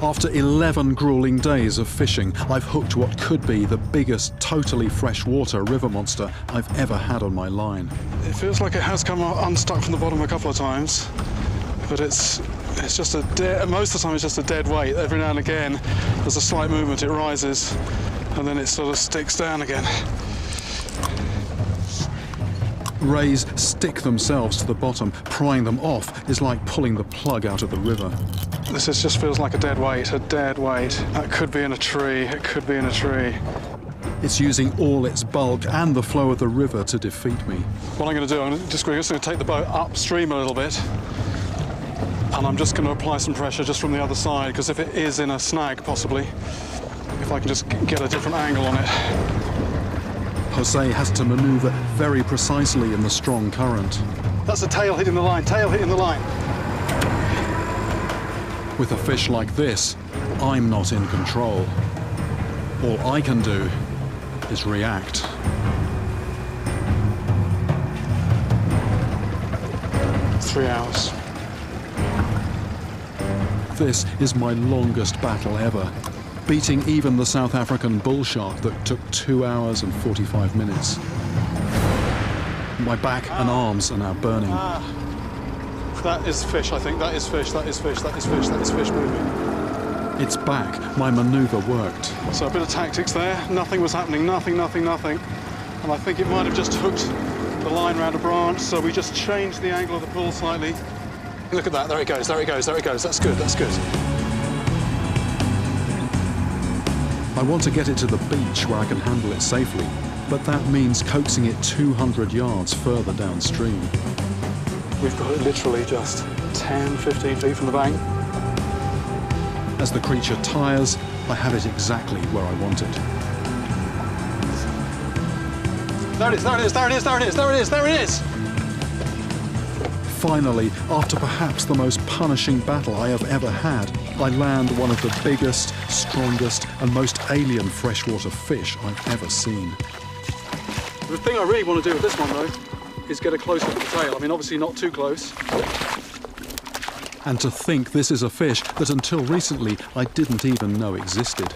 After 11 grueling days of fishing, I've hooked what could be the biggest totally freshwater river monster I've ever had on my line. It feels like it has come unstuck from the bottom a couple of times, but it's just most of the time it's just a dead weight. Every now and again there's a slight movement, it rises, and then it sort of sticks down again. Rays stick themselves to the bottom. Prying them off is like pulling the plug out of the river. This just feels like a dead weight, a dead weight. That could be in a tree, it could be in a tree. It's using all its bulk and the flow of the river to defeat me. What I'm going to do, I'm just going to take the boat upstream a little bit, and I'm just going to apply some pressure just from the other side, because if it is in a snag, possibly, if I can just get a different angle on it. Jose has to maneuver very precisely in the strong current. That's the tail hitting the line, tail hitting the line. With a fish like this, I'm not in control. All I can do is react. It's 3 hours. This is my longest battle ever, beating even the South African bull shark that took 2 hours and 45 minutes. My back and arms are now burning. That is fish, I think. That is fish, that is fish, that is fish, that is fish moving. It's back. My maneuver worked. So a bit of tactics there. Nothing was happening, nothing. And I think it might have just hooked the line around a branch, so we just changed the angle of the pull slightly. Look at that, there it goes, there it goes, there it goes. That's good, that's good. I want to get it to the beach where I can handle it safely, but that means coaxing it 200 yards further downstream. We've got it literally just 10, 15 feet from the bank. As the creature tires, I have it exactly where I want it. There it is, there it is, there it is, there it is, there it is, there it is! Finally, after perhaps the most punishing battle I have ever had, I land one of the biggest, strongest, and most alien freshwater fish I've ever seen. The thing I really want to do with this one, though, is get a close look at the tail. I mean, obviously not too close. And to think this is a fish that until recently I didn't even know existed.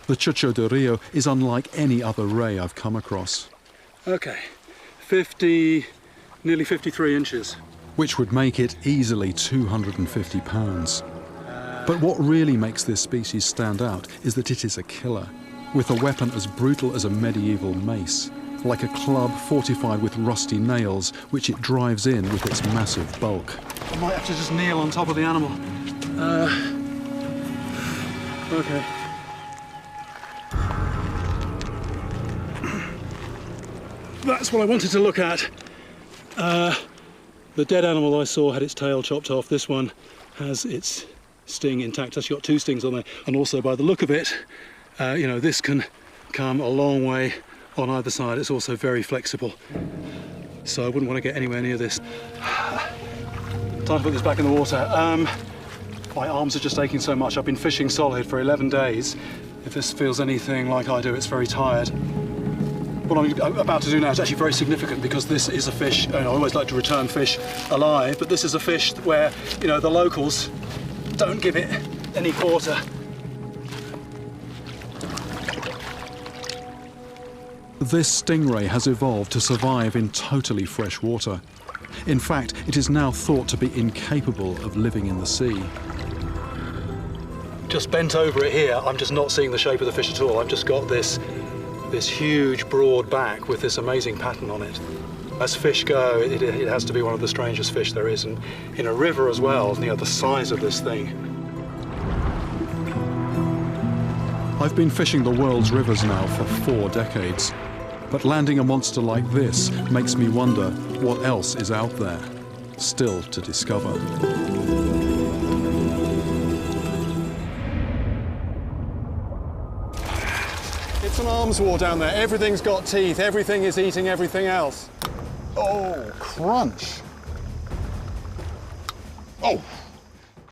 The Chucho de Rio is unlike any other ray I've come across. Okay, nearly 53 inches. Which would make it easily 250 pounds. But what really makes this species stand out is that it is a killer, with a weapon as brutal as a medieval mace, like a club fortified with rusty nails, which it drives in with its massive bulk. I might have to just kneel on top of the animal. Okay. That's what I wanted to look at. The dead animal I saw had its tail chopped off. This one has its sting intact. It's got 2 stings on there. And also, by the look of it, you know, this can come a long way on either side. It's also very flexible. So I wouldn't want to get anywhere near this. Time to put this back in the water. My arms are just aching so much. I've been fishing solid for 11 days. If this feels anything like I do, it's very tired. What I'm about to do now is actually very significant, because this is a fish, I always like to return fish alive, but this is a fish where, you know, the locals don't give it any quarter. This stingray has evolved to survive in totally fresh water. In fact, it is now thought to be incapable of living in the sea. Just bent over it here, I'm just not seeing the shape of the fish at all. I've just got this huge broad back with this amazing pattern on it. As fish go, it has to be one of the strangest fish there is, and in a river as well, you know, the size of this thing. I've been fishing the world's rivers now for 4 decades, but landing a monster like this makes me wonder what else is out there, still to discover. It's an arms war down there. Everything's got teeth. Everything is eating everything else. Oh, crunch. Oh.